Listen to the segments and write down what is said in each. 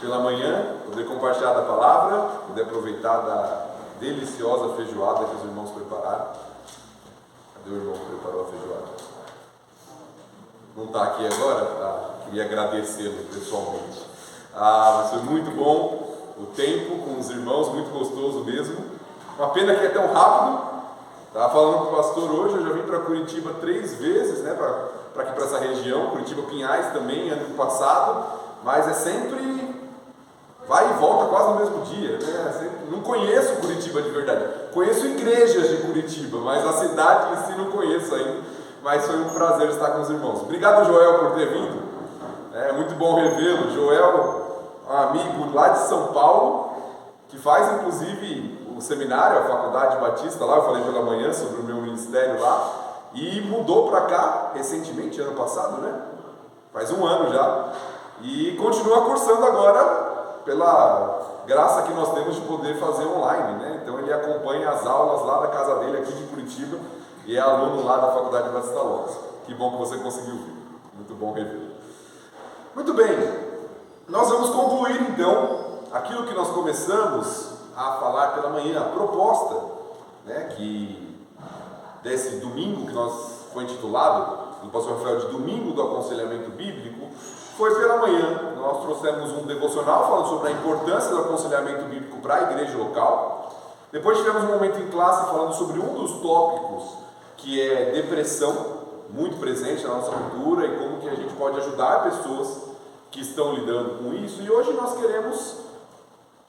pela manhã, poder compartilhar da palavra, poder aproveitar da deliciosa feijoada que os irmãos prepararam. Cadê o irmão que preparou a feijoada? Não está aqui agora? Tá. Queria agradecê-lo pessoalmente. Mas foi muito bom o tempo com os irmãos, muito gostoso mesmo. Uma pena que é tão rápido. Estava falando com o pastor hoje, eu já vim para Curitiba 3 vezes, né, para aqui, para essa região, Curitiba Pinhais também, ano passado, mas é sempre vai e volta quase no mesmo dia, né? Não conheço Curitiba de verdade, conheço igrejas de Curitiba, mas a cidade em si não conheço ainda, mas foi um prazer estar com os irmãos. Obrigado, Joel, por ter vindo, é muito bom revê-lo. Joel, um amigo lá de São Paulo, que faz inclusive o seminário, a Faculdade Batista lá, eu falei pela manhã sobre o meu ministério lá, e mudou para cá recentemente, ano passado, né? Faz 1 ano já, e continua cursando agora, pela graça que nós temos de poder fazer online, né? Então ele acompanha as aulas lá da casa dele aqui de Curitiba, e é aluno lá da Faculdade Batista Lopes. Que bom que você conseguiu vir, muito bom rever. Muito bem, nós vamos concluir então aquilo que nós começamos a falar pela manhã, a proposta, né, que desse domingo que foi intitulado, do pastor Rafael, de Domingo do Aconselhamento Bíblico, foi pela manhã. Nós trouxemos um devocional falando sobre a importância do aconselhamento bíblico para a igreja local. Depois tivemos um momento em classe falando sobre um dos tópicos, que é depressão, muito presente na nossa cultura, e como que a gente pode ajudar pessoas que estão lidando com isso. E hoje nós queremos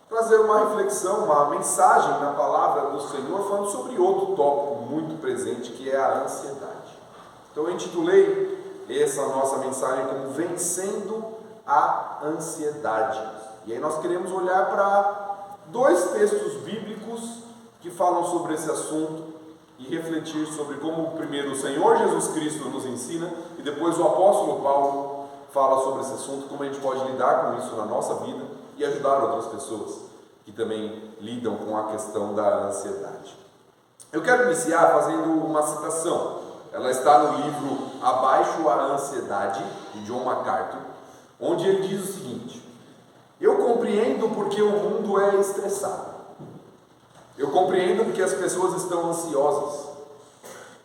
trazer uma reflexão, uma mensagem na palavra do Senhor, falando sobre outro tópico muito presente, que é a ansiedade. Então eu intitulei essa nossa mensagem como Vencendo a Ansiedade. E aí nós queremos olhar para 2 textos bíblicos que falam sobre esse assunto e refletir sobre como primeiro o Senhor Jesus Cristo nos ensina e depois o apóstolo Paulo fala sobre esse assunto, como a gente pode lidar com isso na nossa vida e ajudar outras pessoas que também lidam com a questão da ansiedade. Eu quero iniciar fazendo uma citação. Ela está no livro Abaixo a Ansiedade, de John MacArthur, onde ele diz o seguinte: eu compreendo porque o mundo é estressado. Eu compreendo porque as pessoas estão ansiosas.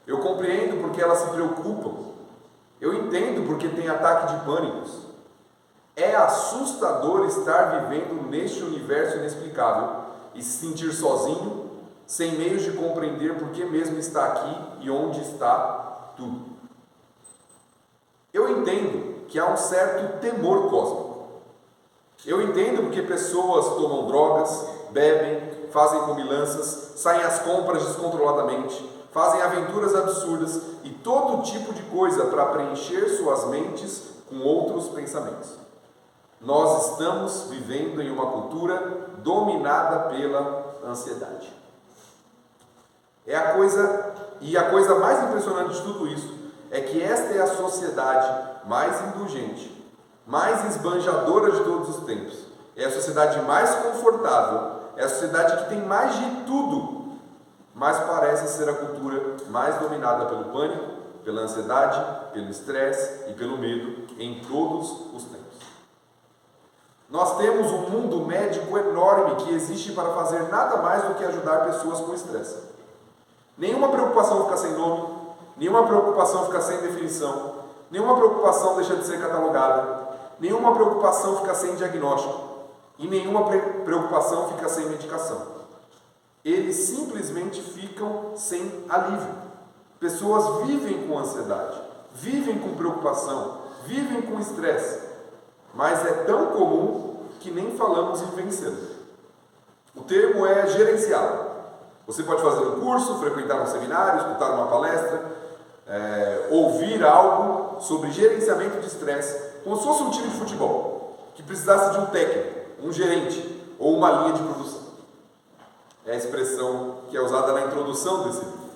Eu compreendo porque elas se preocupam. Eu entendo porque tem ataque de pânicos. É assustador estar vivendo neste universo inexplicável e se sentir sozinho, sem meios de compreender por que mesmo está aqui e onde está tudo. Eu entendo que há um certo temor cósmico. Eu entendo porque pessoas tomam drogas, bebem, fazem comilanças, saem às compras descontroladamente, fazem aventuras absurdas e todo tipo de coisa para preencher suas mentes com outros pensamentos. Nós estamos vivendo em uma cultura dominada pela ansiedade. A coisa mais impressionante de tudo isso é que esta é a sociedade mais indulgente, mais esbanjadora de todos os tempos. É a sociedade mais confortável, é a sociedade que tem mais de tudo, mas parece ser a cultura mais dominada pelo pânico, pela ansiedade, pelo estresse e pelo medo em todos os tempos. Nós temos um mundo médico enorme que existe para fazer nada mais do que ajudar pessoas com estresse. Nenhuma preocupação fica sem nome, nenhuma preocupação fica sem definição, nenhuma preocupação deixa de ser catalogada, nenhuma preocupação fica sem diagnóstico e nenhuma preocupação fica sem medicação. Eles simplesmente ficam sem alívio. Pessoas vivem com ansiedade, vivem com preocupação, vivem com estresse, mas é tão comum que nem falamos em vencê-lo. O termo é gerenciável. Você pode fazer um curso, frequentar um seminário, escutar uma palestra, ouvir algo sobre gerenciamento de estresse, como se fosse um time de futebol, que precisasse de um técnico, um gerente ou uma linha de produção. É a expressão que é usada na introdução desse livro.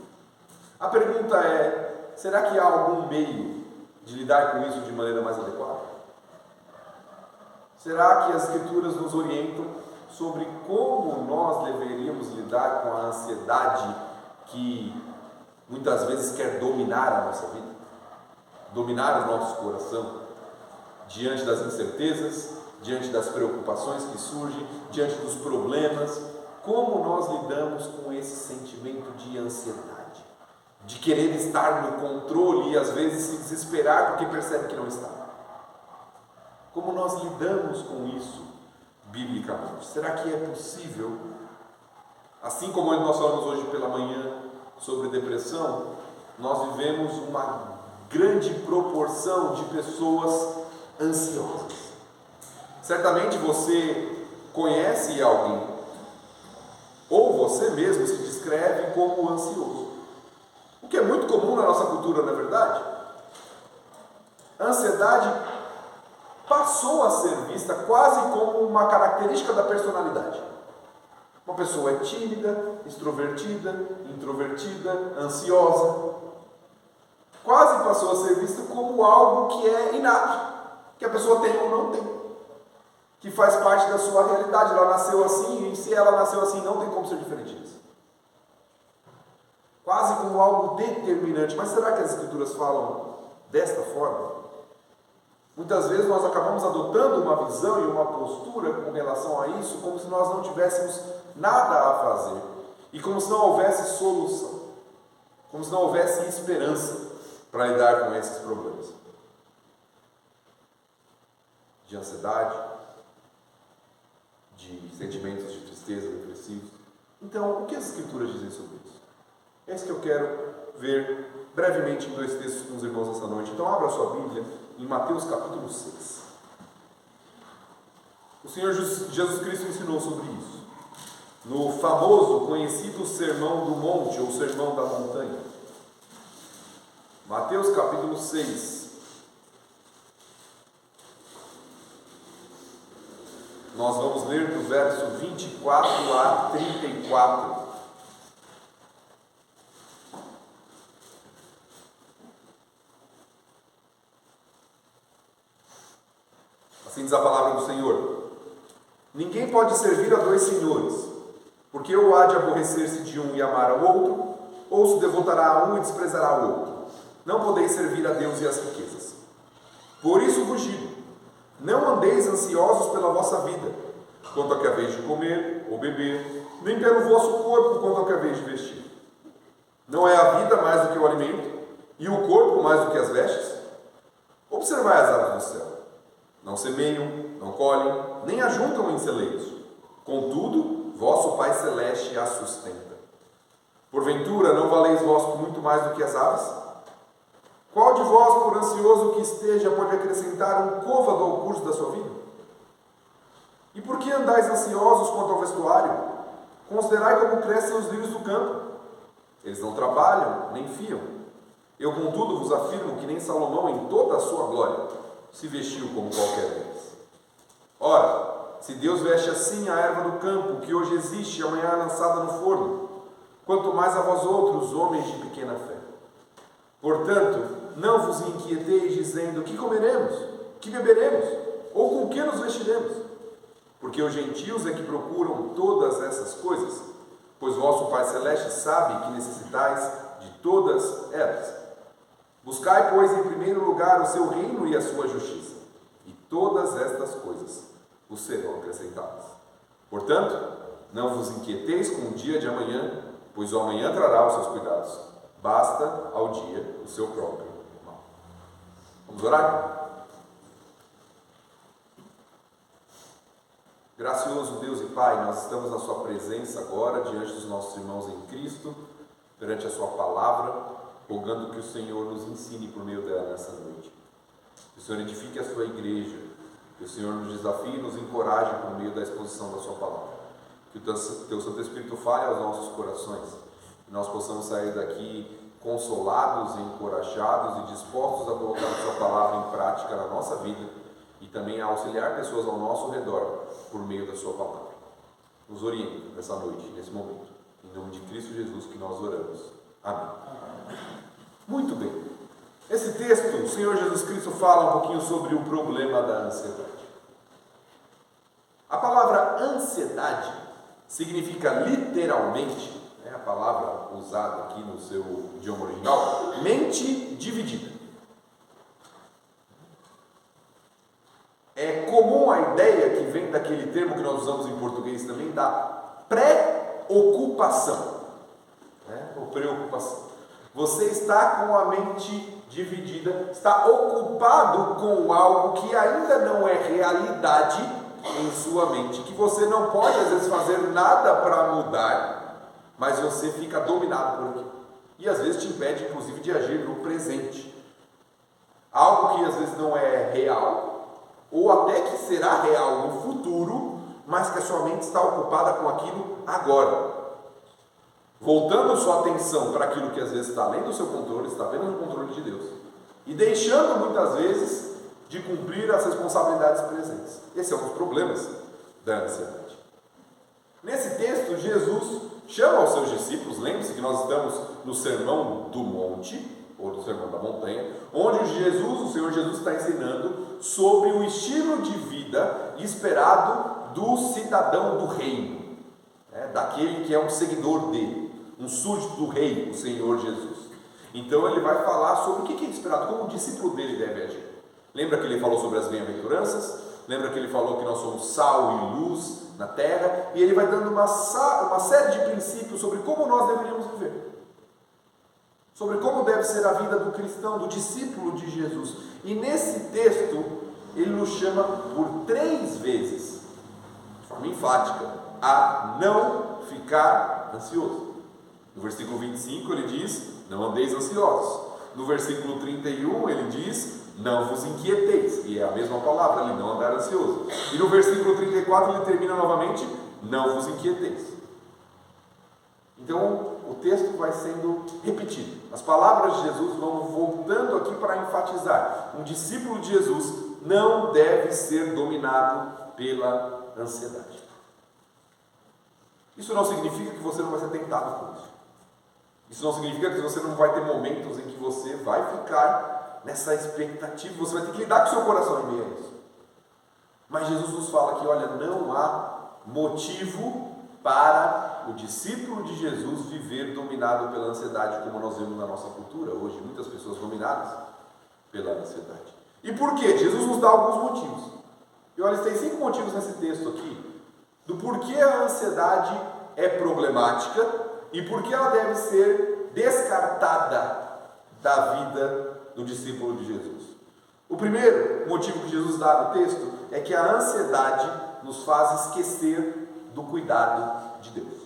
A pergunta é: será que há algum meio de lidar com isso de maneira mais adequada? Será que as Escrituras nos orientam sobre como nós deveríamos lidar com a ansiedade que muitas vezes quer dominar a nossa vida, dominar o nosso coração, diante das incertezas, diante das preocupações que surgem, diante dos problemas. Como nós lidamos com esse sentimento de ansiedade, de querer estar no controle e às vezes se desesperar porque percebe que não está? Como nós lidamos com isso biblicamente? Será que é possível, assim como nós falamos hoje pela manhã sobre depressão, nós vivemos uma grande proporção de pessoas ansiosas? Certamente você conhece alguém, ou você mesmo se descreve como ansioso, o que é muito comum na nossa cultura, não é verdade? A ansiedade passou a ser vista quase como uma característica da personalidade. Uma pessoa é tímida, extrovertida, introvertida, ansiosa. Quase passou a ser vista como algo que é inato, que a pessoa tem ou não tem, que faz parte da sua realidade. Ela nasceu assim, e se ela nasceu assim, não tem como ser diferente disso. Quase como algo determinante. Mas será que as Escrituras falam desta forma? Muitas vezes nós acabamos adotando uma visão e uma postura com relação a isso, como se nós não tivéssemos nada a fazer, e como se não houvesse solução, como se não houvesse esperança para lidar com esses problemas de ansiedade, de sentimentos de tristeza, depressivos. Então, o que as Escrituras dizem sobre isso? É isso que eu quero ver brevemente em 2 textos com os irmãos essa noite. Então, abra a sua Bíblia em Mateus capítulo 6. O Senhor Jesus Cristo ensinou sobre isso no famoso, conhecido Sermão do Monte, ou Sermão da Montanha. Mateus capítulo 6. Nós vamos ler do verso 24 a 34. Assim diz a palavra do Senhor: ninguém pode servir a 2 senhores, porque ou há de aborrecer-se de um e amar ao outro, ou se devotará a um e desprezará o outro. Não podeis servir a Deus e às riquezas. Por isso vos digo, não andeis ansiosos pela vossa vida, quanto ao que haveis de comer ou beber, nem pelo vosso corpo, quanto ao que haveis de vestir. Não é a vida mais do que o alimento, e o corpo mais do que as vestes? Observai as aves do céu. Não semeiam, não colhem, nem ajuntam em celeiros. Contudo, vosso Pai Celeste as sustenta. Porventura, não valeis vós muito mais do que as aves? Qual de vós, por ansioso que esteja, pode acrescentar um côvado ao curso da sua vida? E por que andais ansiosos quanto ao vestuário? Considerai como crescem os lírios do campo. Eles não trabalham, nem fiam. Eu, contudo, vos afirmo que nem Salomão, em toda a sua glória, se vestiu como qualquer deles. Ora, se Deus veste assim a erva do campo, que hoje existe e amanhã é lançada no forno, quanto mais a vós outros, homens de pequena fé. Portanto, não vos inquieteis dizendo: que comeremos, que beberemos, ou com que nos vestiremos? Porque os gentios é que procuram todas essas coisas, pois vosso Pai Celeste sabe que necessitais de todas elas. Buscai, pois, em primeiro lugar o seu reino e a sua justiça, e todas estas coisas vos serão acrescentadas. Portanto, não vos inquieteis com o dia de amanhã, pois o amanhã trará os seus cuidados. Basta ao dia o seu próprio mal. Vamos orar? Gracioso Deus e Pai, nós estamos na sua presença agora, diante dos nossos irmãos em Cristo, perante a sua palavra, rogando que o Senhor nos ensine por meio dela nessa noite. Que o Senhor edifique a sua igreja, que o Senhor nos desafie e nos encoraje por meio da exposição da sua palavra. Que o teu Santo Espírito fale aos nossos corações, que nós possamos sair daqui consolados, encorajados e dispostos a colocar a sua palavra em prática na nossa vida e também a auxiliar pessoas ao nosso redor por meio da sua palavra. Nos oriente nessa noite, nesse momento. Em nome de Cristo Jesus que nós oramos. Amém. Muito bem. Esse texto, o Senhor Jesus Cristo fala um pouquinho sobre o problema da ansiedade. A palavra ansiedade significa literalmente, a palavra usada aqui no seu idioma original, mente dividida. É comum a ideia que vem daquele termo que nós usamos em português também, da preocupação, né? Ou preocupação. Você está com a mente dividida, está ocupado com algo que ainda não é realidade em sua mente, que você não pode às vezes fazer nada para mudar, mas você fica dominado por aquilo. E às vezes te impede inclusive de agir no presente. Algo que às vezes não é real, ou até que será real no futuro, mas que a sua mente está ocupada com aquilo agora. Voltando sua atenção para aquilo que às vezes está além do seu controle, está além do controle de Deus. E deixando muitas vezes de cumprir as responsabilidades presentes. Esse é um dos problemas da ansiedade. Nesse texto, Jesus chama os seus discípulos, lembre-se que nós estamos no Sermão do Monte, ou do Sermão da Montanha, onde o Senhor Jesus está ensinando sobre o estilo de vida esperado do cidadão do reino, daquele que é um seguidor dele, um súdito do rei, o Senhor Jesus. Então ele vai falar sobre o que é esperado, como o discípulo dele deve agir. Lembra que ele falou sobre as bem-aventuranças? Lembra que ele falou que nós somos sal e luz na terra? E ele vai dando uma série de princípios sobre como nós deveríamos viver. Sobre como deve ser a vida do cristão, do discípulo de Jesus. E nesse texto, ele nos chama por 3 vezes, de forma enfática, a não ficar ansioso. No versículo 25 ele diz, não andeis ansiosos. No versículo 31 ele diz, não vos inquieteis. E é a mesma palavra ali, não andar ansioso. E no versículo 34 ele termina novamente, não vos inquieteis. Então o texto vai sendo repetido. As palavras de Jesus vão voltando aqui para enfatizar. Um discípulo de Jesus não deve ser dominado pela ansiedade. Isso não significa que você não vai ser tentado por isso. Isso não significa que você não vai ter momentos em que você vai ficar nessa expectativa, você vai ter que lidar com o seu coração em meio a isso. Mas Jesus nos fala que, olha, não há motivo para o discípulo de Jesus viver dominado pela ansiedade, como nós vemos na nossa cultura hoje, muitas pessoas dominadas pela ansiedade. E por quê? Jesus nos dá alguns motivos. E olha, tem 5 motivos nesse texto aqui, do porquê a ansiedade é problemática e porquê ela deve ser descartada da vida do discípulo de Jesus. O primeiro motivo que Jesus dá no texto é que a ansiedade nos faz esquecer do cuidado de Deus.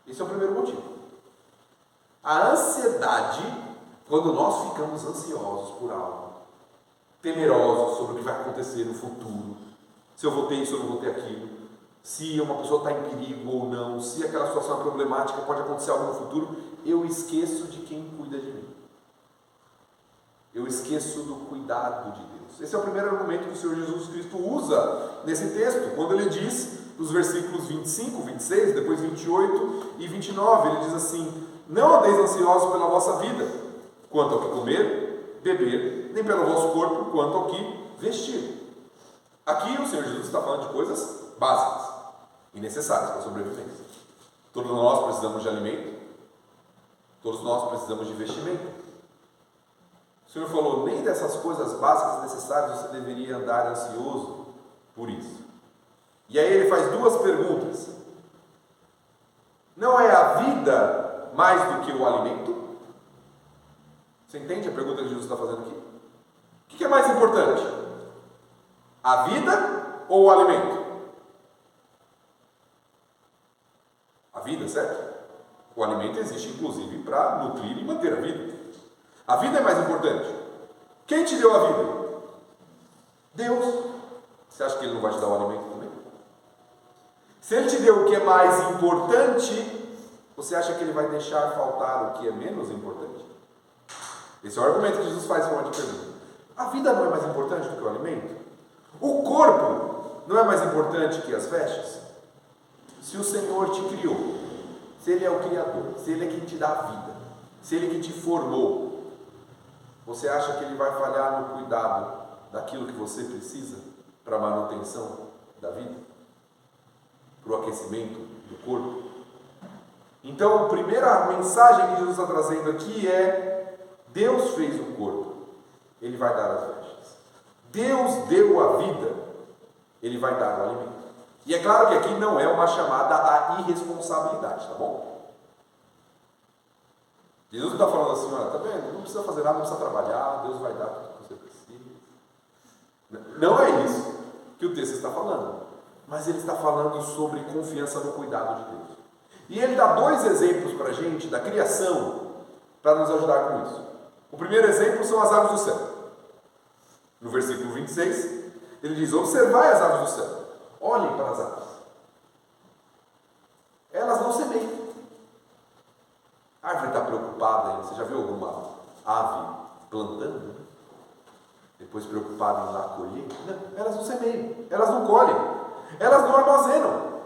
Esse é o primeiro motivo. A ansiedade, quando nós ficamos ansiosos por algo, temerosos sobre o que vai acontecer no futuro, se eu vou ter isso ou não vou ter aquilo, se uma pessoa está em perigo ou não, se aquela situação é problemática, pode acontecer algo no futuro, eu esqueço de quem cuida de mim. Eu esqueço do cuidado de Deus. Esse é o primeiro argumento que o Senhor Jesus Cristo usa nesse texto, quando ele diz, nos versículos 25, 26, depois 28 e 29, ele diz assim, não andeis ansiosos pela vossa vida, quanto ao que comer, beber, nem pelo vosso corpo, quanto ao que vestir. Aqui o Senhor Jesus está falando de coisas básicas e necessárias para a sobrevivência. Todos nós precisamos de alimento, todos nós precisamos de vestimento. O Senhor falou, nem dessas coisas básicas necessárias você deveria andar ansioso por isso. E aí ele faz 2 perguntas. Não é a vida mais do que o alimento? Você entende a pergunta que Jesus está fazendo aqui? O que é mais importante? A vida ou o alimento? A vida, certo? O alimento existe inclusive para nutrir e manter a vida. A vida é mais importante. Quem te deu a vida? Deus. Você acha que Ele não vai te dar o alimento também? Se Ele te deu o que é mais importante, você acha que Ele vai deixar faltar o que é menos importante? Esse é o argumento que Jesus faz em forma de pergunta. A vida não é mais importante do que o alimento? O corpo não é mais importante que as vestes? Se o Senhor te criou, se Ele é o Criador, se Ele é quem te dá a vida, se Ele é quem te formou, você acha que Ele vai falhar no cuidado daquilo que você precisa para a manutenção da vida? Para o aquecimento do corpo? Então, a primeira mensagem que Jesus está trazendo aqui é: Deus fez o corpo, Ele vai dar as vestes. Deus deu a vida, Ele vai dar o alimento. E é claro que aqui não é uma chamada à irresponsabilidade, tá bom? Jesus não está falando assim, olha, tá vendo? Não precisa fazer nada, não precisa trabalhar, Deus vai dar tudo que você precisa. Não é isso que o texto está falando. Mas ele está falando sobre confiança no cuidado de Deus. E ele dá dois exemplos para a gente da criação para nos ajudar com isso. O primeiro exemplo são as aves do céu. No versículo 26, ele diz: observai as aves do céu, olhem para as aves. Elas não semeiam. A árvore está preocupada, hein? Você já viu alguma ave plantando? Depois preocupada em ir lá colher? Não, elas não semeiam, elas não colhem, elas não armazenam,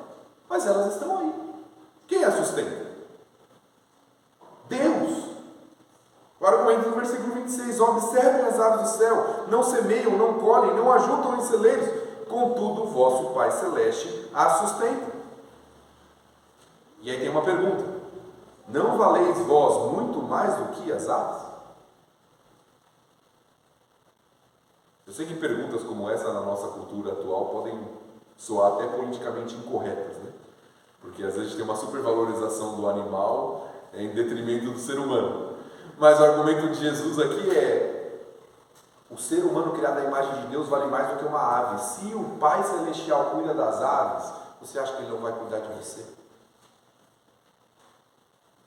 mas elas estão aí. Quem as sustenta? Deus. O argumento do versículo 26, observem as aves do céu, não semeiam, não colhem, não ajuntam em celeiros, contudo o vosso Pai Celeste as sustenta. E aí tem uma pergunta: não valeis vós muito mais do que as aves? Eu sei que perguntas como essa na nossa cultura atual podem soar até politicamente incorretas, né? Porque às vezes a gente tem uma supervalorização do animal em detrimento do ser humano. Mas o argumento de Jesus aqui é: o ser humano criado à imagem de Deus vale mais do que uma ave. Se o Pai Celestial cuida das aves, você acha que Ele não vai cuidar de você?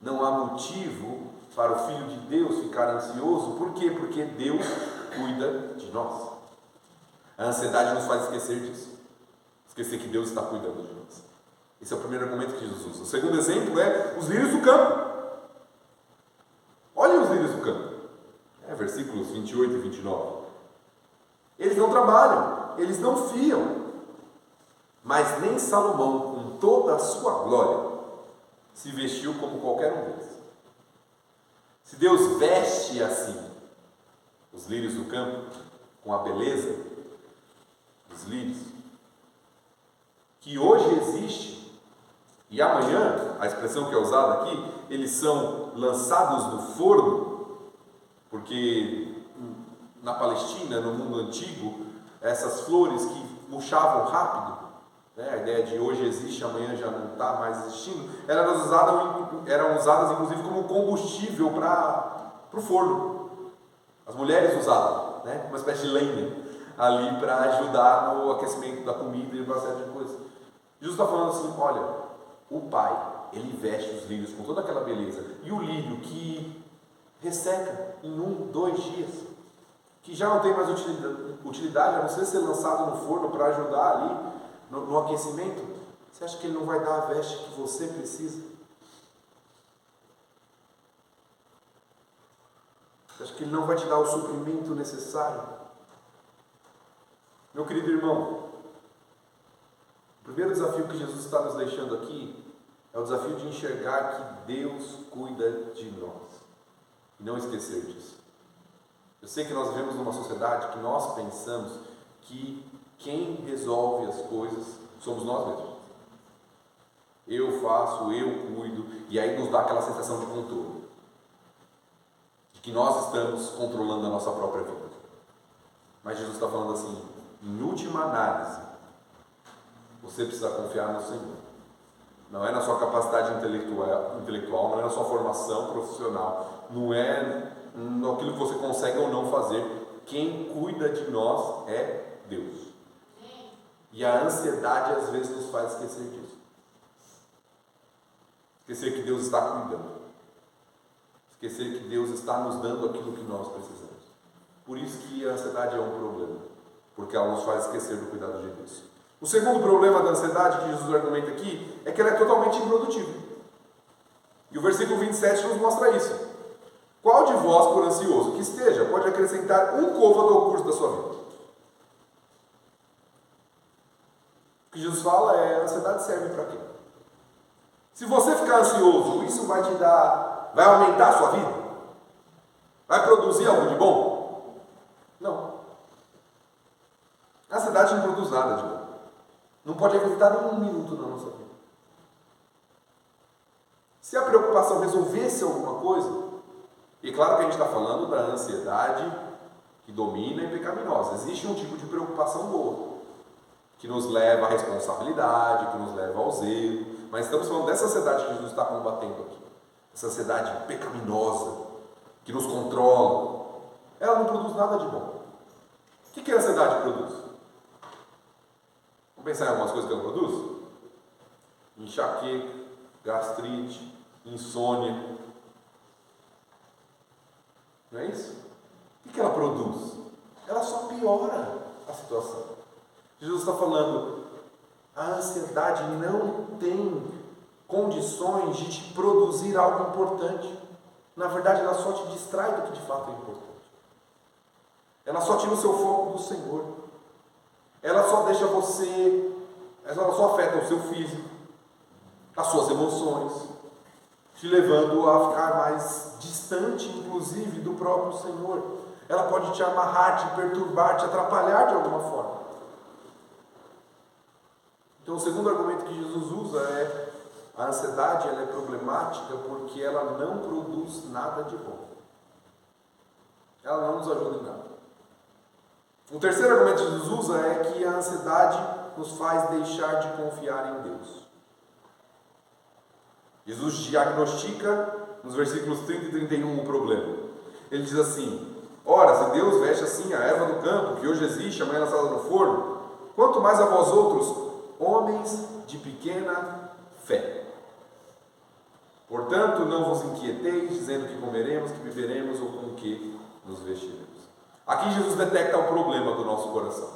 Não há motivo para o Filho de Deus ficar ansioso. Por quê? Porque Deus cuida de nós. A ansiedade nos faz esquecer disso. Esquecer que Deus está cuidando de nós. Esse é o primeiro argumento que Jesus usa. O segundo exemplo é os lírios do campo. Olhem os lírios do campo. Versículos 28 e 29. Eles não trabalham, eles não fiam. Mas nem Salomão, com toda a sua glória, se vestiu como qualquer um deles. Se Deus veste assim os lírios do campo, com a beleza dos lírios, que hoje existe, e amanhã, a expressão que é usada aqui, eles são lançados no forno, porque na Palestina, no mundo antigo, essas flores que murchavam rápido, né, a ideia de hoje existe, amanhã já não está mais existindo, eram usadas inclusive como combustível para o forno. As mulheres usavam, né, uma espécie de lenha ali para ajudar no aquecimento da comida e uma série de coisas. Jesus está falando assim: olha, o Pai, Ele veste os lírios com toda aquela beleza, e o lírio que resseca em 1, 2 dias, que já não tem mais utilidade, a não ser lançado no forno para ajudar ali no aquecimento, você acha que Ele não vai dar a veste que você precisa? Você acha que Ele não vai te dar o suprimento necessário? Meu querido irmão, o primeiro desafio que Jesus está nos deixando aqui é o desafio de enxergar que Deus cuida de nós e não esquecer disso. Eu sei que nós vivemos numa sociedade que nós pensamos que quem resolve as coisas somos nós mesmos. Eu faço, eu cuido, e aí nos dá aquela sensação de controle, de que nós estamos controlando a nossa própria vida. Mas Jesus está falando assim: em última análise, você precisa confiar no Senhor. Não é na sua capacidade intelectual, não é na sua formação profissional, não é naquilo que você consegue ou não fazer. Quem cuida de nós é Deus. E a ansiedade às vezes nos faz esquecer disso. Esquecer que Deus está cuidando. Esquecer que Deus está nos dando aquilo que nós precisamos. Por isso que a ansiedade é um problema, porque ela nos faz esquecer do cuidado de Deus. O segundo problema da ansiedade que Jesus argumenta aqui é que ela é totalmente improdutiva. E o versículo 27 nos mostra isso. Qual de vós, por ansioso que esteja, pode acrescentar um côvado ao curso da sua vida? O que Jesus fala é: a ansiedade serve para quê? Se você ficar ansioso, isso vai aumentar a sua vida? Vai produzir algo de bom? Não. A ansiedade não produz nada de bom. Não pode acreditar nem um minuto na nossa vida. Se a preocupação resolvesse alguma coisa, e claro que a gente está falando da ansiedade que domina e pecaminosa, existe um tipo de preocupação boa, que nos leva à responsabilidade, que nos leva ao zelo, mas estamos falando dessa ansiedade que Jesus está combatendo aqui, essa ansiedade pecaminosa, que nos controla. Ela não produz nada de bom. O que a ansiedade produz? Vamos pensar em algumas coisas que ela produz? Enxaqueca, gastrite, insônia. Não é isso? O que ela produz? Ela só piora a situação. Jesus está falando, a ansiedade não tem condições de te produzir algo importante. Na verdade, ela só te distrai do que de fato é importante. Ela só tira o seu foco do Senhor. Ela só deixa você, ela só afeta o seu físico, as suas emoções, te levando a ficar mais distante, inclusive, do próprio Senhor. Ela pode te amarrar, te perturbar, te atrapalhar de alguma forma. Então, o segundo argumento que Jesus usa é: a ansiedade ela é problemática porque ela não produz nada de bom. Ela não nos ajuda em nada. O terceiro argumento que Jesus usa é que a ansiedade nos faz deixar de confiar em Deus. Jesus diagnostica nos versículos 30 e 31 o problema. Ele diz assim: ora, se Deus veste assim a erva do campo, que hoje existe, amanhã lançada no forno, quanto mais a vós outros, homens de pequena fé. Portanto, não vos inquieteis, dizendo que comeremos, que beberemos ou com que nos vestiremos. Aqui Jesus detecta o problema do nosso coração.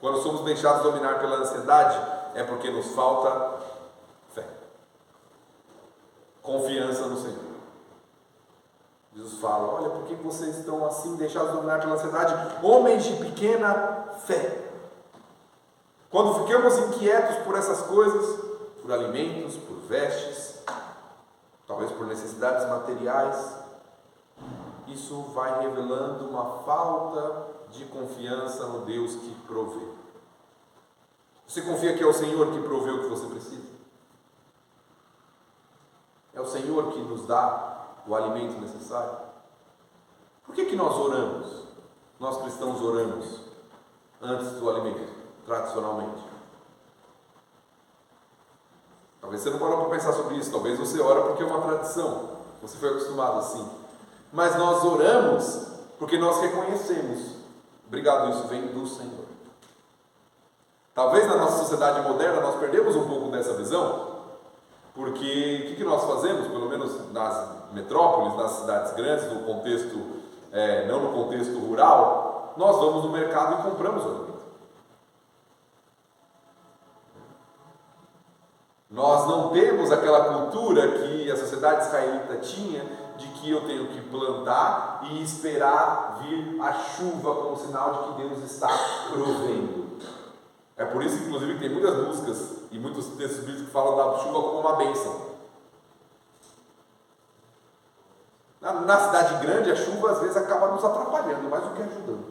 Quando somos deixados dominar pela ansiedade, é porque nos falta fé, confiança no Senhor. Jesus fala: olha, por que vocês estão assim, deixados dominar pela ansiedade? Homens de pequena fé. Quando ficamos inquietos por essas coisas, por alimentos, por vestes, talvez por necessidades materiais, isso vai revelando uma falta de confiança no Deus que provê. Você confia que é o Senhor que provê o que você precisa? É o Senhor que nos dá o alimento necessário? Por que nós oramos? Nós cristãos oramos antes do alimento, tradicionalmente. Talvez você não parou para pensar sobre isso, talvez você ora porque é uma tradição, você foi acostumado assim. Mas nós oramos porque nós reconhecemos, obrigado, isso vem do Senhor. Talvez na nossa sociedade moderna nós perdemos um pouco dessa visão, porque o que nós fazemos, pelo menos nas metrópoles, nas cidades grandes, no contexto, não no contexto rural, nós vamos no mercado e compramos o alimento. Nós não temos aquela cultura que a sociedade israelita tinha, de que eu tenho que plantar e esperar vir a chuva como sinal de que Deus está provendo. É por isso, inclusive, que tem muitas músicas e muitos textos bíblicos que falam da chuva como uma bênção. Na cidade grande, a chuva às vezes acaba nos atrapalhando, mais do que ajudando.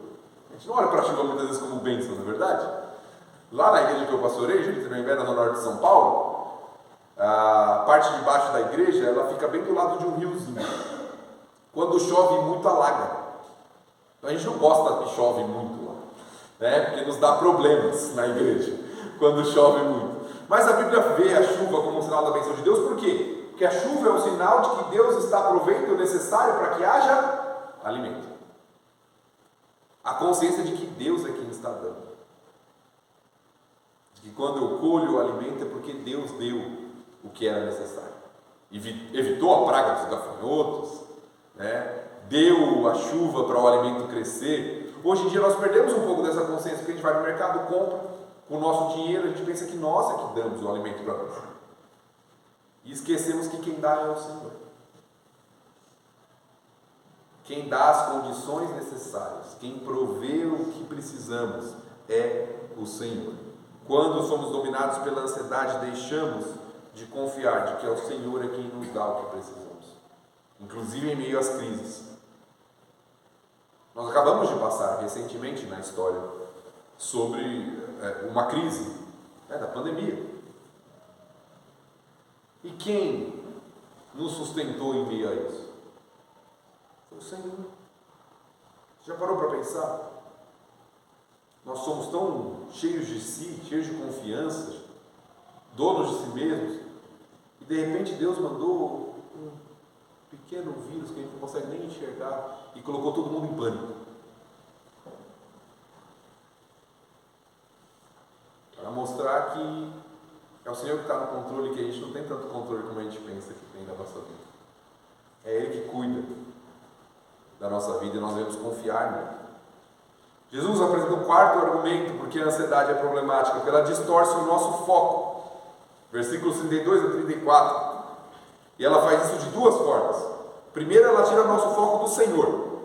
A gente não olha para a chuva muitas vezes como bênção, não é verdade? Lá na igreja que eu pastorei, Júlio, no norte de São Paulo, a parte de baixo da igreja, ela fica bem do lado de um riozinho. Quando chove muito, alaga. Então a gente não gosta que chove muito lá, né? Porque nos dá problemas na igreja quando chove muito. Mas a Bíblia vê a chuva como um sinal da bênção de Deus. Por quê? Porque a chuva é um sinal de que Deus está provendo o necessário para que haja alimento. A consciência de que Deus é quem está dando. De que quando eu colho o alimento é porque Deus deu o que era necessário. Evitou a praga dos gafanhotos, né? Deu a chuva para o alimento crescer. Hoje em dia nós perdemos um pouco dessa consciência, porque a gente vai no mercado, compra com o nosso dinheiro, a gente pensa que nós é que damos o alimento para nós. E esquecemos que quem dá é o Senhor. Quem dá as condições necessárias, quem provê o que precisamos é o Senhor. Quando somos dominados pela ansiedade, deixamos de confiar de que é o Senhor é quem nos dá o que precisamos, inclusive em meio às crises. Nós acabamos de passar recentemente na história sobre uma crise, da pandemia. E quem nos sustentou em meio a isso? Foi o Senhor. Já parou para pensar? nós somos tão cheios de si, cheios de confiança, donos de si mesmos, e de repente Deus mandou um pequeno vírus que a gente não consegue nem enxergar e colocou todo mundo em pânico. Para mostrar que é o Senhor que está no controle, que a gente não tem tanto controle como a gente pensa que tem da nossa vida. É Ele que cuida da nossa vida e nós devemos confiar nele. Jesus apresenta um quarto argumento porque a ansiedade é problemática, porque ela distorce o nosso foco. Versículos 32 a 34. E ela faz isso de duas formas. Primeiro, ela tira o nosso foco do Senhor,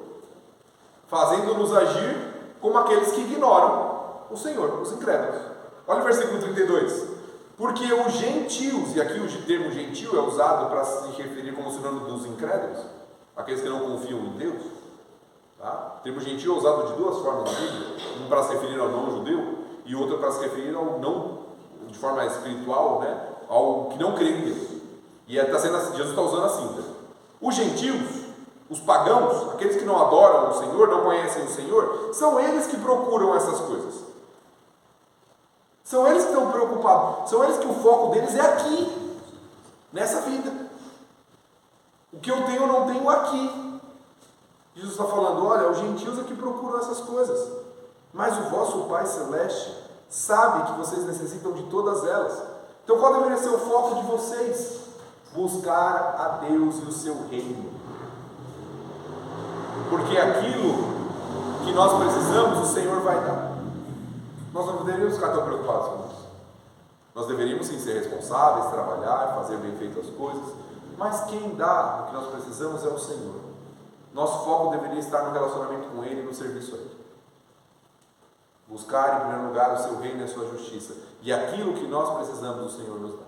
fazendo-nos agir como aqueles que ignoram o Senhor, os incrédulos. Olha o versículo 32. Porque os gentios, e aqui o termo gentil é usado para se referir como sinônimo dos incrédulos, aqueles que não confiam em Deus. Tá? O termo gentil é usado de duas formas na Bíblia, um para se referir ao não judeu e outro para se referir ao não, de forma espiritual, né? Ao que não crê em Deus. E Jesus está usando assim. Né? Os gentios, os pagãos, aqueles que não adoram o Senhor, não conhecem o Senhor, são eles que procuram essas coisas. São eles que estão preocupados, são eles que o foco deles é aqui, nessa vida. O que eu tenho, eu não tenho aqui. Jesus está falando, olha, os gentios é que procuram essas coisas, mas o vosso Pai Celeste sabe que vocês necessitam de todas elas. Então qual deveria ser o foco de vocês? Buscar a Deus e o seu reino. Porque aquilo que nós precisamos, o Senhor vai dar. Nós não deveríamos ficar tão preocupados com isso. Nós deveríamos sim ser responsáveis, trabalhar, fazer bem feito as coisas, mas quem dá o que nós precisamos é o Senhor. Nosso foco deveria estar no relacionamento com Ele e no serviço a Ele. Buscar em primeiro lugar o seu reino e a sua justiça. E aquilo que nós precisamos, o Senhor nos dá.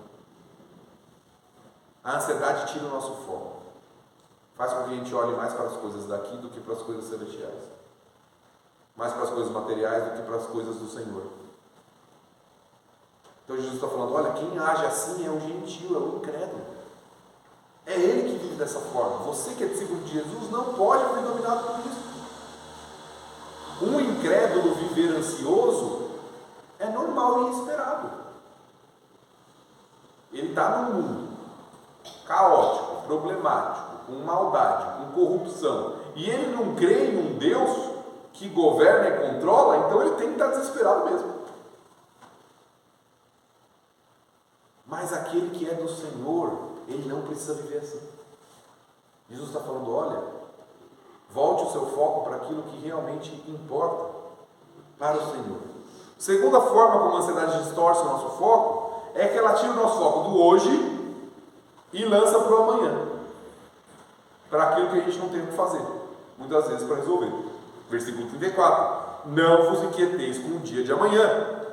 A ansiedade tira o nosso foco. Faz com que a gente olhe mais para as coisas daqui do que para as coisas celestiais. Mais para as coisas materiais do que para as coisas do Senhor. Então Jesus está falando, olha, quem age assim é um gentio, é um incrédulo. É ele que vive dessa forma. Você que é discípulo de Jesus não pode ser dominado por isso. Um incrédulo viver ansioso é normal e esperado. Ele está num mundo caótico, problemático, com maldade, com corrupção, e ele não crê em um Deus que governa e controla, então ele tem que estar desesperado mesmo. Mas aquele que é do Senhor, ele não precisa viver assim. Jesus está falando, olha, volte o seu foco para aquilo que realmente importa para o Senhor. Segunda forma como a ansiedade distorce o nosso foco é que ela tira o nosso foco do hoje e lança para o amanhã, para aquilo que a gente não tem o que fazer, muitas vezes para resolver. Versículo 34. Não vos inquieteis com o dia de amanhã,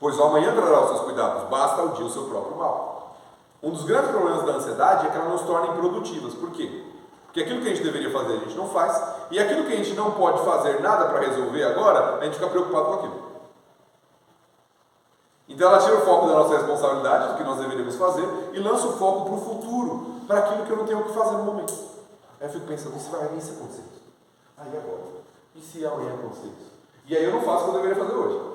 pois o amanhã trará os seus cuidados, basta o dia o seu próprio mal. Um dos grandes problemas da ansiedade é que ela nos torna improdutivas. Por quê? Porque aquilo que a gente deveria fazer a gente não faz, e aquilo que a gente não pode fazer nada para resolver agora, a gente fica preocupado com aquilo. Então ela tira o foco da nossa responsabilidade, do que nós deveríamos fazer, e lança o foco para o futuro, para aquilo que eu não tenho o que fazer no momento. Aí eu fico pensando, e se acontecer isso? Aí agora? E se amanhã acontecer isso? E aí eu não faço o que eu deveria fazer hoje.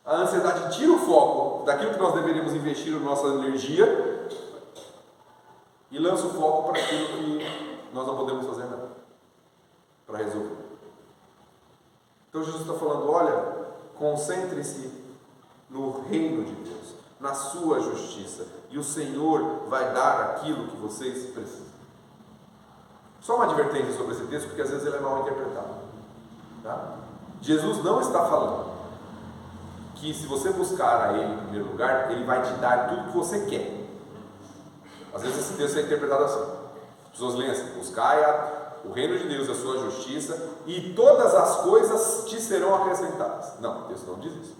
A ansiedade tira o foco daquilo que nós deveríamos investir na nossa energia e lança o foco para aquilo que nós não podemos fazer nada para resolver. Então Jesus está falando, olha, concentre-se no reino de Deus, na sua justiça, e o Senhor vai dar aquilo que vocês precisam. Só uma advertência sobre esse texto, porque às vezes ele é mal interpretado. Tá? Jesus não está falando que se você buscar a Ele em primeiro lugar, Ele vai te dar tudo que você quer. Às vezes esse texto é interpretado assim. As pessoas leem assim, buscai o reino de Deus, a sua justiça, e todas as coisas te serão acrescentadas. Não, o texto não diz isso.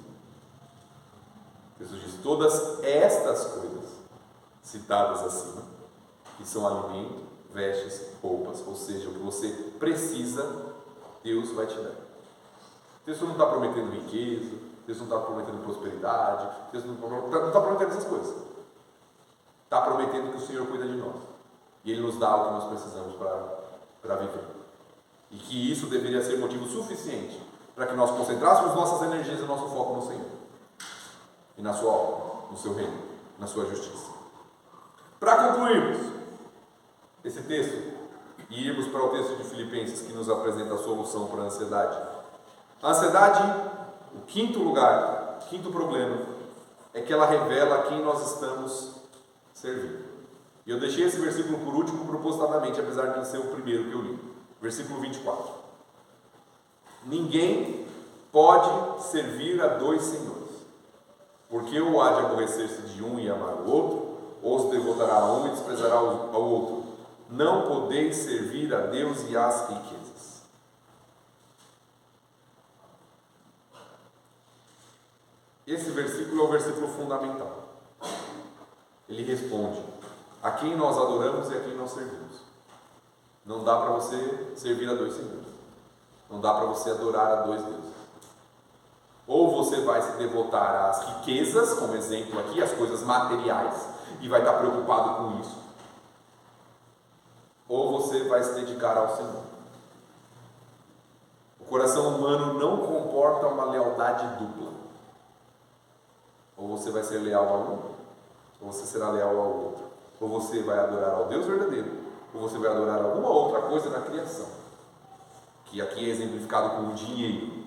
O texto diz, todas estas coisas citadas acima, que são alimento, vestes, roupas, ou seja, o que você precisa, Deus vai te dar. O texto não está prometendo riqueza, Deus não está prometendo prosperidade, Deus não está prometendo essas coisas. Está prometendo que o Senhor cuida de nós. E Ele nos dá o que nós precisamos para viver. E que isso deveria ser motivo suficiente para que nós concentrássemos nossas energias e nosso foco no Senhor e na sua obra, no seu reino, na sua justiça. Para concluirmos esse texto e irmos para o texto de Filipenses, que nos apresenta a solução para a ansiedade. A ansiedade, o quinto lugar, o quinto problema, é que ela revela a quem nós estamos servindo. E eu deixei esse versículo por último propositadamente, apesar de ser o primeiro que eu li. Versículo 24. Ninguém pode servir a dois senhores, porque ou há de aborrecer-se de um e amar o outro, ou se devotará a um e desprezará ao outro. Não podeis servir a Deus e às riquezas. Esse versículo é o versículo fundamental. Ele responde a quem nós adoramos e a quem nós servimos. Não dá para você servir a dois senhores. Não dá para você adorar a dois deuses. Ou você vai se devotar às riquezas, como exemplo aqui, as coisas materiais, e vai estar preocupado com isso. Ou você vai se dedicar ao Senhor. O coração humano não comporta uma lealdade dupla. Ou você vai ser leal a um, ou você será leal ao outro. Ou você vai adorar ao Deus verdadeiro, ou você vai adorar alguma outra coisa na criação, que aqui é exemplificado com o dinheiro.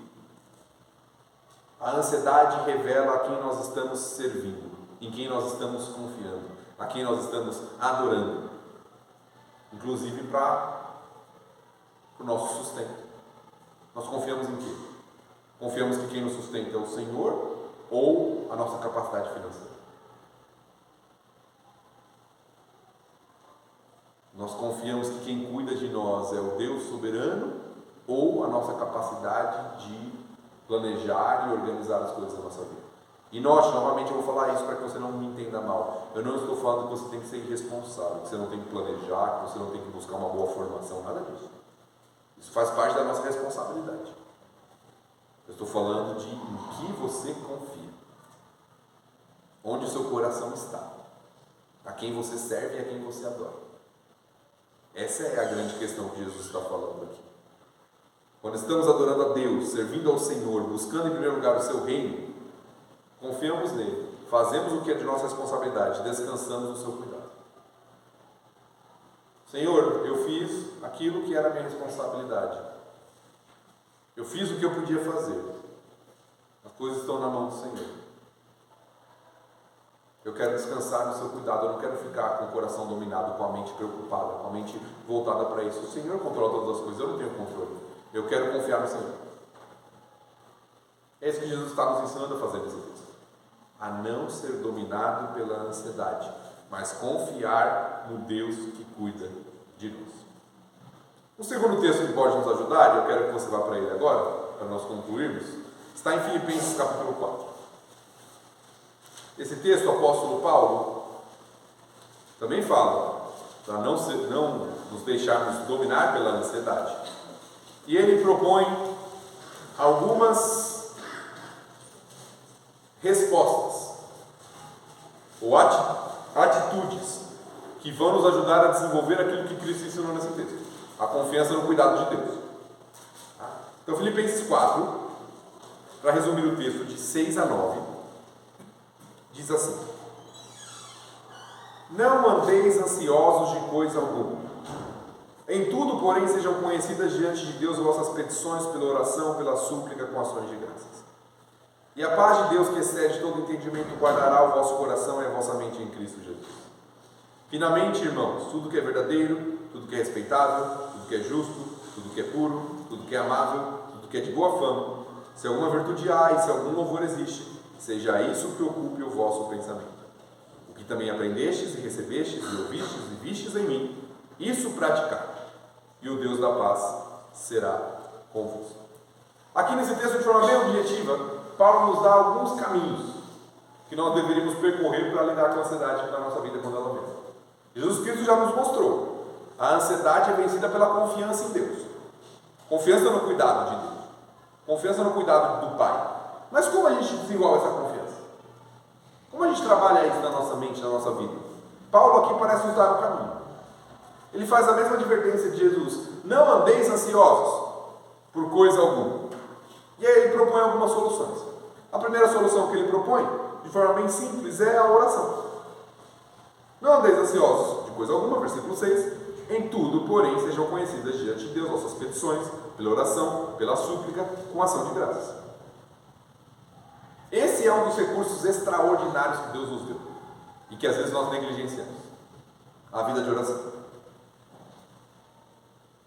A ansiedade revela a quem nós estamos servindo, em quem nós estamos confiando, a quem nós estamos adorando, inclusive para o nosso sustento. Nós confiamos em quê? Confiamos que quem nos sustenta é o Senhor ou a nossa capacidade financeira? Nós confiamos que quem cuida de nós é o Deus soberano ou a nossa capacidade de planejar e organizar as coisas da nossa vida. E note, novamente eu vou falar isso para que você não me entenda mal. Eu não estou falando que você tem que ser irresponsável, que você não tem que planejar, que você não tem que buscar uma boa formação, nada disso. Isso faz parte da nossa responsabilidade. Eu estou falando de em que você confia. Onde o seu coração está. A quem você serve e a quem você adora. Essa é a grande questão que Jesus está falando aqui. Quando estamos adorando a Deus, servindo ao Senhor, buscando em primeiro lugar o seu reino, confiamos nele, fazemos o que é de nossa responsabilidade, descansamos no seu cuidado. Senhor, eu fiz aquilo que era a minha responsabilidade. Eu fiz o que eu podia fazer. As coisas estão na mão do Senhor. Eu quero descansar no seu cuidado, eu não quero ficar com o coração dominado, com a mente preocupada, com a mente voltada para isso. O Senhor controla todas as coisas, eu não tenho controle. Eu quero confiar no Senhor. É isso que Jesus está nos ensinando a fazer nesse texto. A não ser dominado pela ansiedade, mas confiar no Deus que cuida de nós. O segundo texto que pode nos ajudar, e eu quero que você vá para ele agora, para nós concluirmos, está em Filipenses capítulo 4. Esse texto, o apóstolo Paulo também fala para não nos deixarmos dominar pela ansiedade. E ele propõe algumas respostas ou atitudes que vão nos ajudar a desenvolver aquilo que Cristo ensinou nesse texto. A confiança no cuidado de Deus. Então, Filipenses 4, para resumir o texto de 6 a 9, diz assim: não andeis ansiosos de coisa alguma. Em tudo, porém, sejam conhecidas diante de Deus vossas petições pela oração, pela súplica, com ações de graças. E a paz de Deus, que excede todo entendimento, guardará o vosso coração e a vossa mente em Cristo Jesus. Finalmente, irmãos, tudo que é verdadeiro, tudo que é respeitável, tudo que é justo, tudo que é puro, tudo que é amável, tudo que é de boa fama, se alguma virtude há e se algum louvor existe, seja isso que ocupe o vosso pensamento. O que também aprendestes e recebestes e ouvistes e vistes em mim, isso praticai, e o Deus da paz será convosco. Aqui nesse texto, de forma bem objetiva, Paulo nos dá alguns caminhos que nós deveríamos percorrer para lidar com a ansiedade na nossa vida quando ela vem. Jesus Cristo já nos mostrou. A ansiedade é vencida pela confiança em Deus. Confiança no cuidado de Deus. Confiança no cuidado do Pai. Mas como a gente desenvolve essa confiança? Como a gente trabalha isso na nossa mente, na nossa vida? Paulo aqui parece nos dar o caminho. Ele faz a mesma advertência de Jesus: não andeis ansiosos por coisa alguma. E aí ele propõe algumas soluções. A primeira solução que ele propõe, de forma bem simples, é a oração. Não andeis ansiosos de coisa alguma, versículo 6. Em tudo, porém, sejam conhecidas diante de Deus vossas petições, pela oração, pela súplica, com ação de graças. Esse é um dos recursos extraordinários que Deus nos deu e que às vezes nós negligenciamos: a vida de oração.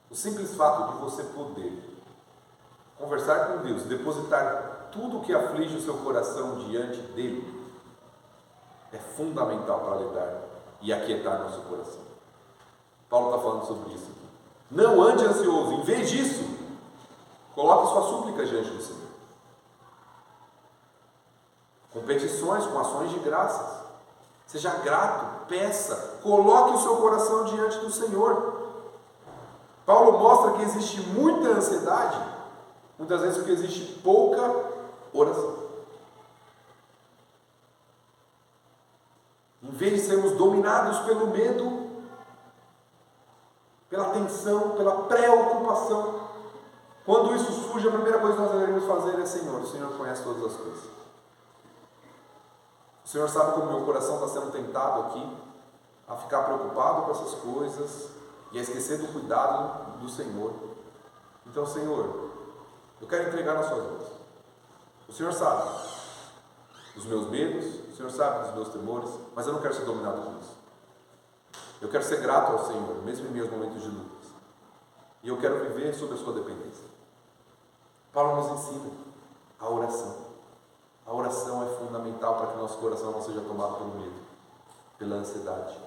O simples fato de você poder conversar com Deus, depositar tudo o que aflige o seu coração diante dele, é fundamental para lidar e aquietar nosso coração. Paulo está falando sobre isso aqui. Não ande ansioso, em vez disso, coloque sua súplica diante do Senhor, com petições, com ações de graças. Seja grato, peça, coloque o seu coração diante do Senhor. Paulo mostra que existe muita ansiedade, muitas vezes porque existe pouca oração. Em vez de sermos dominados pelo medo, pela tensão, pela preocupação, quando isso surge, a primeira coisa que nós devemos fazer é: Senhor, o Senhor conhece todas as coisas. O Senhor sabe como meu coração está sendo tentado aqui a ficar preocupado com essas coisas e a esquecer do cuidado do Senhor. Então, Senhor, eu quero entregar nas suas mãos. O Senhor sabe dos meus medos, o Senhor sabe dos meus temores, mas eu não quero ser dominado por isso. Eu quero ser grato ao Senhor, mesmo em meus momentos de lutas. E eu quero viver sob a sua dependência. Paulo nos ensina a oração. A oração é fundamental para que nosso coração não seja tomado pelo medo, pela ansiedade.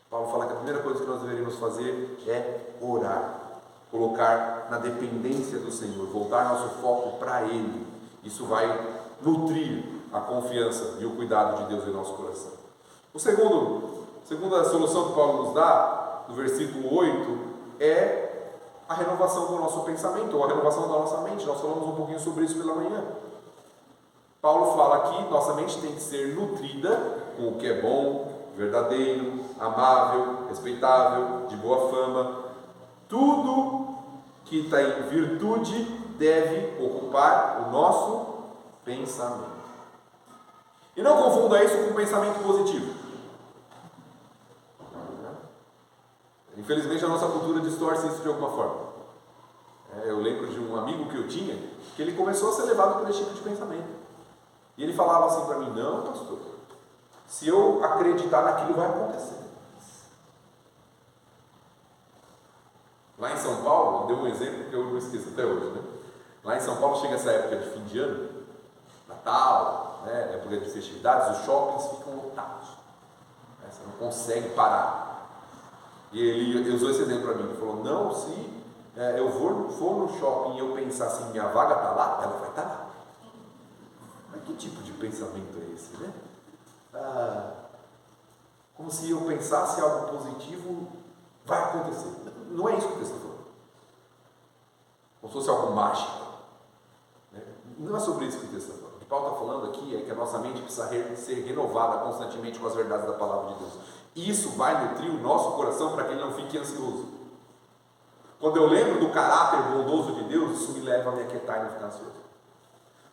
Paulo fala que a primeira coisa que nós deveríamos fazer é orar, colocar na dependência do Senhor, voltar nosso foco para Ele. Isso vai nutrir a confiança e o cuidado de Deus em nosso coração. Segunda solução que Paulo nos dá, no versículo 8, é a renovação do nosso pensamento, ou a renovação da nossa mente. Nós falamos um pouquinho sobre isso pela manhã. Paulo fala que nossa mente tem que ser nutrida com o que é bom, verdadeiro, amável, respeitável, de boa fama. Tudo que está em virtude deve ocupar o nosso pensamento. E não confunda isso com um pensamento positivo. Infelizmente a nossa cultura distorce isso de alguma forma. Eu lembro de um amigo que eu tinha, que ele começou a ser levado por esse tipo de pensamento. E ele falava assim para mim: não, pastor, se eu acreditar naquilo, vai acontecer. Lá em São Paulo, deu um exemplo que eu não esqueço até hoje, né? Lá em São Paulo chega essa época de fim de ano, Natal, né, época de festividades, os shoppings ficam lotados, né? Você não consegue parar. E ele usou esse exemplo para mim. Ele falou: não, se eu for no shopping e eu pensar assim, minha vaga está lá, ela vai estar lá. Mas que tipo de pensamento é esse, né? Como se eu pensasse algo positivo vai acontecer. Não é isso que o texto está falando. Como se fosse algo mágico, né? Não é sobre isso que o texto está falando. O que Paulo está falando aqui é que a nossa mente precisa ser renovada constantemente com as verdades da palavra de Deus. Isso vai nutrir o nosso coração para que ele não fique ansioso. Quando eu lembro do caráter bondoso de Deus, isso me leva a me aquietar e não ficar ansioso.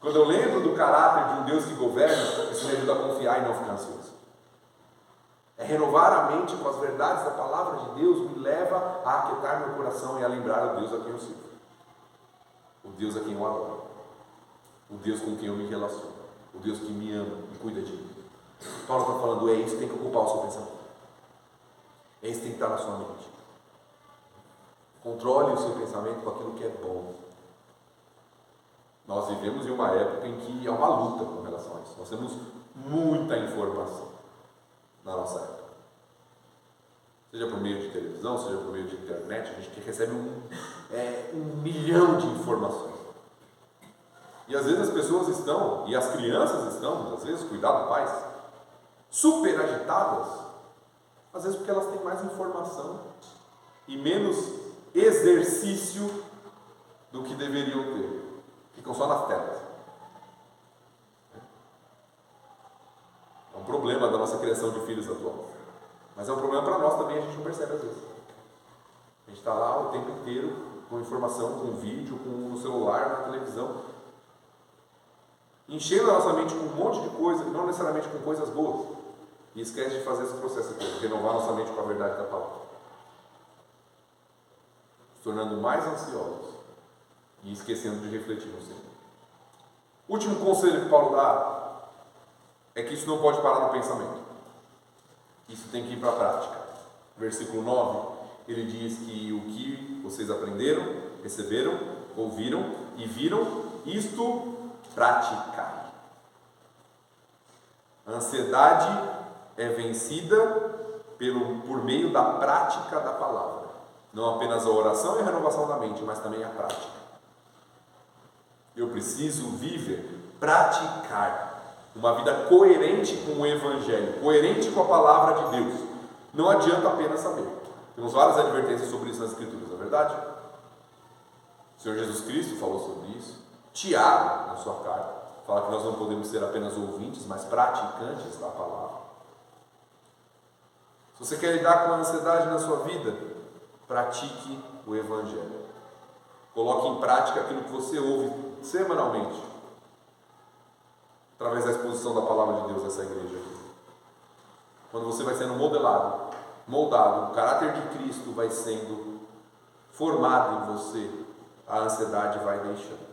Quando eu lembro do caráter de um Deus que governa, isso me ajuda a confiar e não ficar ansioso. É renovar a mente com as verdades da palavra de Deus, me leva a aquietar meu coração e a lembrar o Deus a quem eu sirvo, o Deus a quem eu adoro, o Deus com quem eu me relaciono, o Deus que me ama e cuida de mim. Paulo está falando: é isso que tem que ocupar o seu pensamento, é isso que tem que estar na sua mente. Controle o seu pensamento com aquilo que é bom. Nós vivemos em uma época em que há uma luta com relação a isso. Nós temos muita informação na nossa época. Seja por meio de televisão, seja por meio de internet, a gente recebe um milhão de informações. E às vezes as pessoas estão, e as crianças estão, às vezes, cuidado pais, super agitadas, às vezes porque elas têm mais informação e menos exercício do que deveriam ter. Ficam só nas telas. É um problema da nossa criação de filhos atual. Mas é um problema para nós também, a gente não percebe às vezes. A gente está lá o tempo inteiro com informação, com vídeo, com no celular, na televisão. Enchendo a nossa mente com um monte de coisa, não necessariamente com coisas boas. E esquece de fazer esse processo aqui, renovar nossa mente com a verdade da palavra. Se tornando mais ansiosos e esquecendo de refletir no Senhor. Último conselho que Paulo dá é que isso não pode parar no pensamento. Isso tem que ir para a prática. Versículo 9, ele diz que o que vocês aprenderam, receberam, ouviram e viram, isto praticai. A ansiedade é vencida por meio da prática da palavra. Não apenas a oração e a renovação da mente, mas também a prática. Eu preciso viver, praticar uma vida coerente com o Evangelho, coerente com a palavra de Deus. Não adianta apenas saber. Temos várias advertências sobre isso nas Escrituras, não é verdade? O Senhor Jesus Cristo falou sobre isso. Tiago, na sua carta, fala que nós não podemos ser apenas ouvintes, mas praticantes da palavra. Se você quer lidar com a ansiedade na sua vida, pratique o Evangelho. Coloque em prática aquilo que você ouve semanalmente, através da exposição da palavra de Deus nessa igreja aqui. Quando você vai sendo moldado, o caráter de Cristo vai sendo formado em você, a ansiedade vai deixando.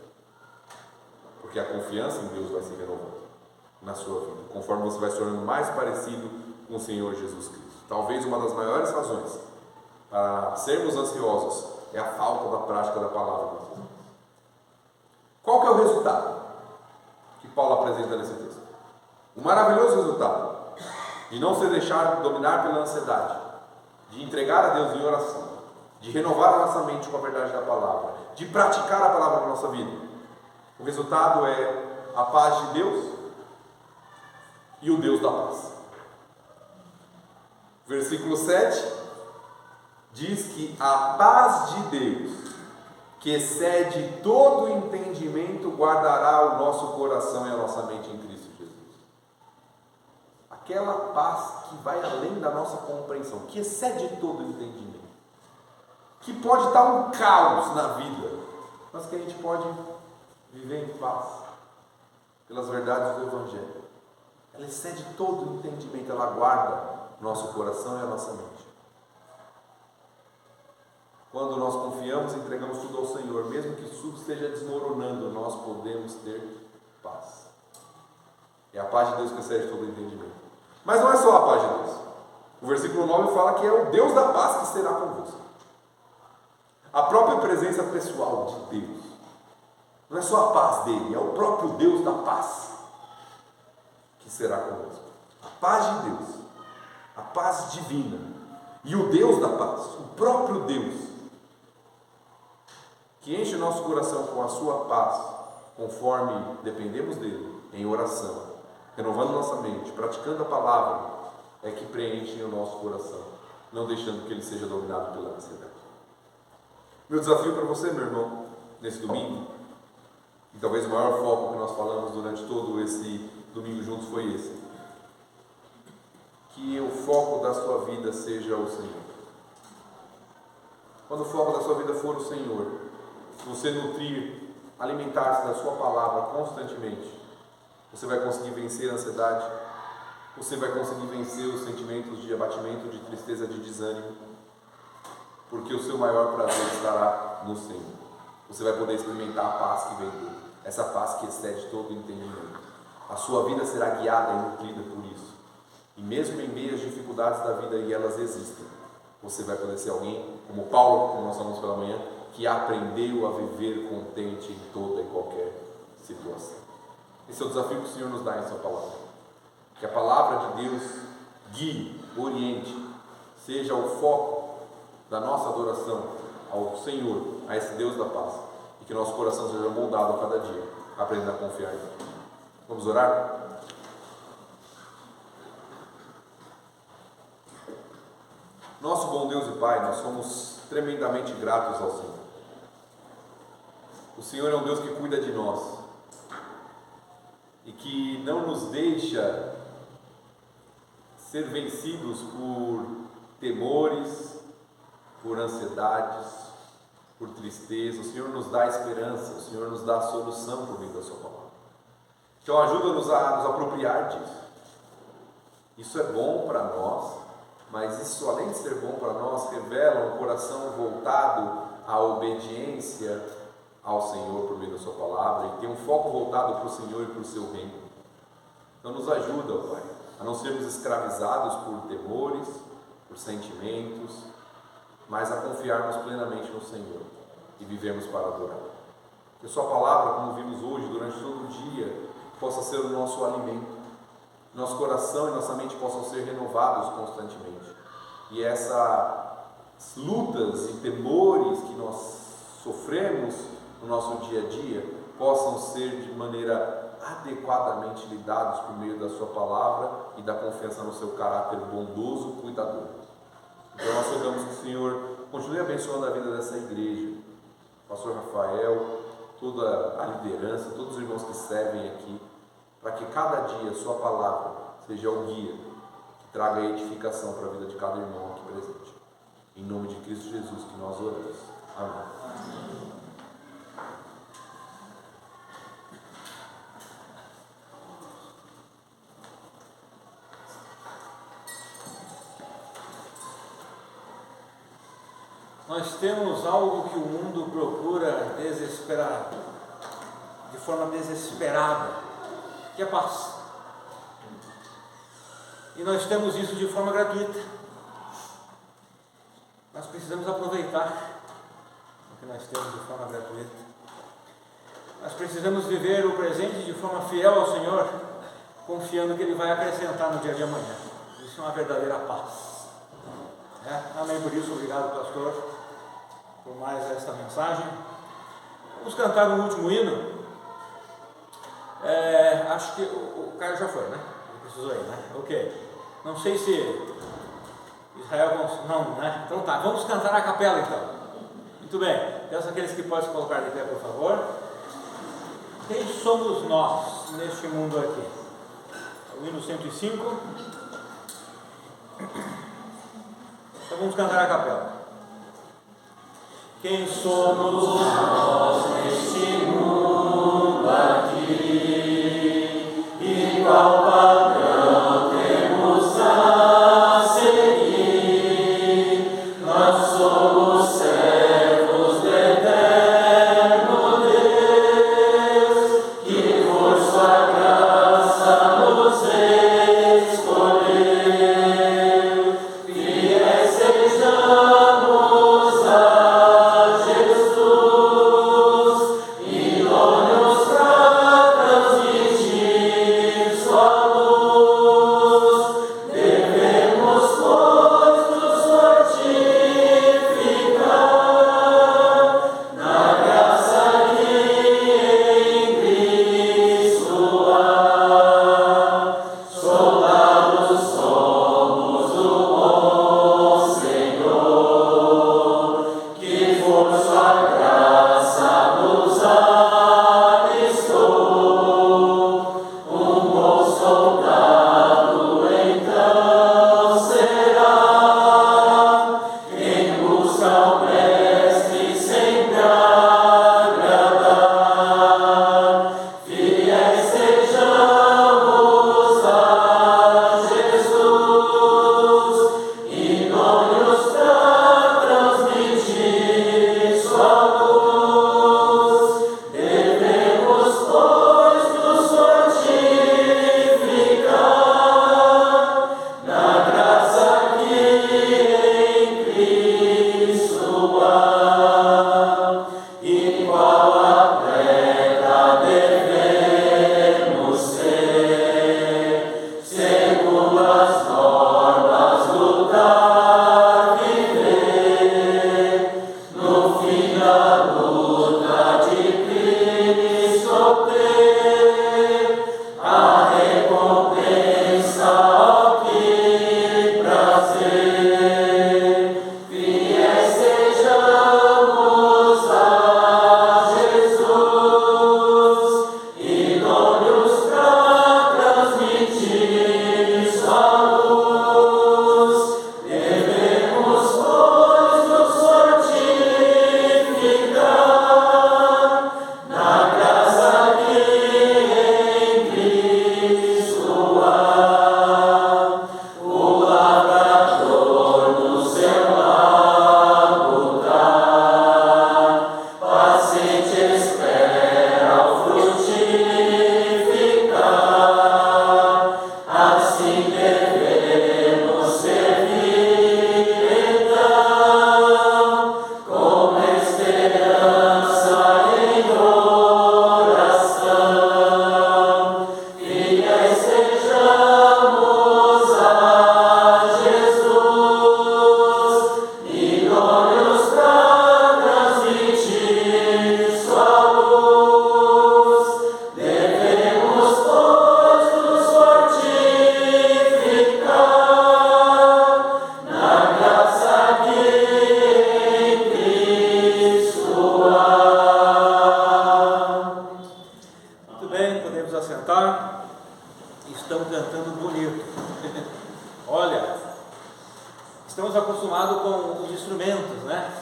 Porque a confiança em Deus vai se renovando na sua vida, conforme você vai se tornando mais parecido com o Senhor Jesus Cristo. Talvez uma das maiores razões para sermos ansiosos é a falta da prática da palavra de Deus. Qual que é o resultado que Paulo apresenta nesse texto? Um maravilhoso resultado de não se deixar dominar pela ansiedade, de entregar a Deus em oração, de renovar a nossa mente com a verdade da palavra, de praticar a palavra na nossa vida. O resultado é a paz de Deus e o Deus da paz. Versículo 7 diz que a paz de Deus, que excede todo entendimento, guardará o nosso coração e a nossa mente em Cristo Jesus. Aquela paz que vai além da nossa compreensão, que excede todo entendimento, que pode estar um caos na vida, mas que a gente pode viver em paz pelas verdades do Evangelho. Ela excede todo entendimento, ela guarda nosso coração e a nossa mente. Quando nós confiamos e entregamos tudo ao Senhor, mesmo que tudo esteja desmoronando, nós podemos ter paz. É a paz de Deus que excede todo entendimento. Mas não é só a paz de Deus. O versículo 9 fala que é o Deus da paz que será convosco. A própria presença pessoal de Deus. Não é só a paz dele, é o próprio Deus da paz que será convosco. A paz de Deus, a paz divina e o Deus da paz, o próprio Deus, que enche o nosso coração com a sua paz, conforme dependemos dele, em oração, renovando nossa mente, praticando a palavra, é que preenche o nosso coração, não deixando que ele seja dominado pela ansiedade. Meu desafio para você, meu irmão, nesse domingo, e talvez o maior foco que nós falamos durante todo esse domingo juntos foi esse: que o foco da sua vida seja o Senhor. Quando o foco da sua vida for o Senhor, se você nutrir, alimentar-se da sua palavra constantemente, você vai conseguir vencer a ansiedade, você vai conseguir vencer os sentimentos de abatimento, de tristeza, de desânimo, porque o seu maior prazer estará no Senhor. Você vai poder experimentar a paz que vem dele, essa paz que excede todo o entendimento. A sua vida será guiada e nutrida por isso. E mesmo em meio às dificuldades da vida, e elas existem, você vai poder ser alguém, como Paulo, como nós falamos pela manhã, que aprendeu a viver contente em toda e qualquer situação. Esse é o desafio que o Senhor nos dá em sua palavra. Que a palavra de Deus guie, oriente, seja o foco da nossa adoração ao Senhor, a esse Deus da paz, e que nosso coração seja moldado a cada dia, aprendendo a confiar em Ele. Vamos orar? Nosso bom Deus e Pai, nós somos tremendamente gratos ao Senhor. O Senhor é um Deus que cuida de nós e que não nos deixa ser vencidos por temores, por ansiedades, por tristeza, o Senhor nos dá esperança, o Senhor nos dá solução por meio da sua palavra. Então ajuda-nos a nos apropriar disso. Isso é bom para nós, mas isso, além de ser bom para nós, revela um coração voltado à obediência ao Senhor por meio da sua palavra, e tem um foco voltado para o Senhor e para o seu reino. Então nos ajuda, Pai, a não sermos escravizados por temores, por sentimentos, mas a confiarmos plenamente no Senhor e vivermos para adorar. Que a sua palavra, como vimos hoje, durante todo o dia, possa ser o nosso alimento, nosso coração e nossa mente possam ser renovados constantemente, e essas lutas e temores que nós sofremos no nosso dia a dia possam ser de maneira adequadamente lidados por meio da sua palavra e da confiança no seu caráter bondoso, cuidadoso. Então nós rogamos que o Senhor continue abençoando a vida dessa igreja, pastor Rafael, toda a liderança, todos os irmãos que servem aqui, para que cada dia a sua palavra seja o guia que traga edificação para a vida de cada irmão aqui presente. Em nome de Cristo Jesus que nós oramos. Amém. Nós temos algo que o mundo procura de forma desesperada, que é paz. E nós temos isso de forma gratuita. Nós precisamos aproveitar o que nós temos de forma gratuita. Nós precisamos viver o presente de forma fiel ao Senhor, confiando que Ele vai acrescentar no dia de amanhã. Isso é uma verdadeira paz. Amém por isso, obrigado, pastor, por mais esta mensagem. Vamos cantar o último hino. Acho que o Caio já foi, né? Ele precisou ir, né? Ok. Não sei se Israel... Não, né? Então tá, vamos cantar a capela então. Muito bem. Peço aqueles que podem se colocar de pé, por favor. Quem somos nós neste mundo aqui? O hino 105. Então vamos cantar a capela. Quem somos nós neste mundo aqui? E qual padrão temos a seguir? Nós somos servos do eterno Deus, que por sua graça nos escolheu. Fiéis sejamos a Jesus, acostumados com os instrumentos, né?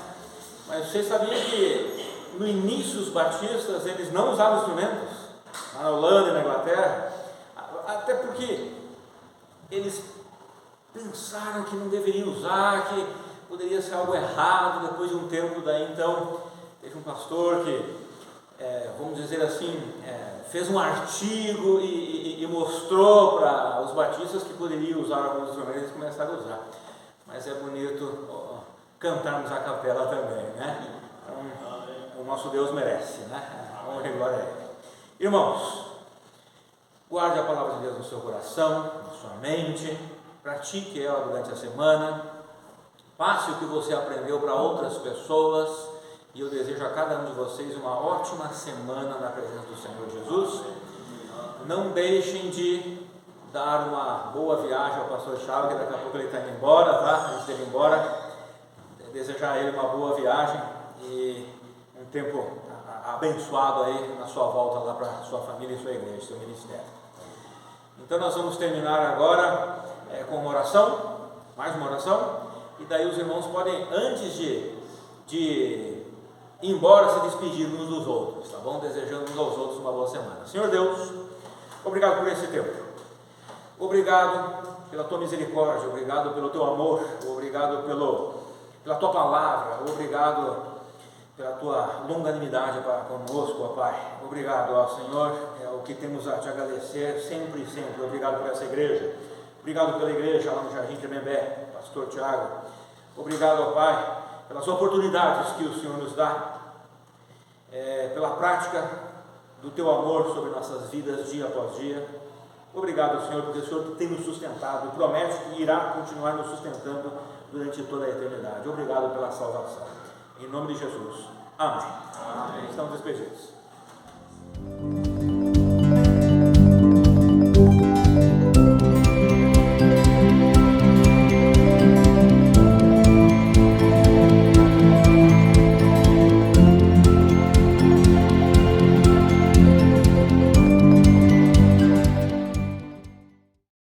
Mas você sabia que no início os batistas eles não usavam instrumentos? Na Holanda e na Inglaterra, até porque eles pensaram que não deveriam usar, que poderia ser algo errado. Depois de um tempo daí, então, teve um pastor que, vamos dizer assim, fez um artigo e mostrou para os batistas que poderiam usar alguns instrumentos, eles começaram a usar. Mas é bonito cantarmos a capela também, né? Então, o nosso Deus merece, né? Honra e glória a Ele. Irmãos, guarde a palavra de Deus no seu coração, na sua mente, pratique ela durante a semana, passe o que você aprendeu para outras pessoas, e eu desejo a cada um de vocês uma ótima semana na presença do Senhor Jesus. Não deixem de dar uma boa viagem ao pastor Chave, que daqui a pouco ele está indo embora, tá? Antes dele ir embora, desejar a ele uma boa viagem e um tempo abençoado aí na sua volta lá para sua família e sua igreja, seu ministério. Então nós vamos terminar agora com uma oração, mais uma oração, e daí os irmãos podem, antes de ir embora, se despedir uns dos outros, tá bom? Desejando uns aos outros uma boa semana. Senhor Deus, obrigado por esse tempo, obrigado pela tua misericórdia, obrigado pelo teu amor, obrigado pela tua palavra, obrigado pela tua longanimidade para conosco, ó Pai. Obrigado, ó Senhor, é o que temos a te agradecer sempre e sempre. Obrigado por essa igreja, obrigado pela igreja lá no Jardim Tremembé, pastor Tiago. Obrigado, ó Pai, pelas oportunidades que o Senhor nos dá, pela prática do teu amor sobre nossas vidas dia após dia. Obrigado, Senhor, porque o Senhor tem nos sustentado e promete que irá continuar nos sustentando durante toda a eternidade. Obrigado pela salvação. Em nome de Jesus. Amém. Amém. Estamos despedidos.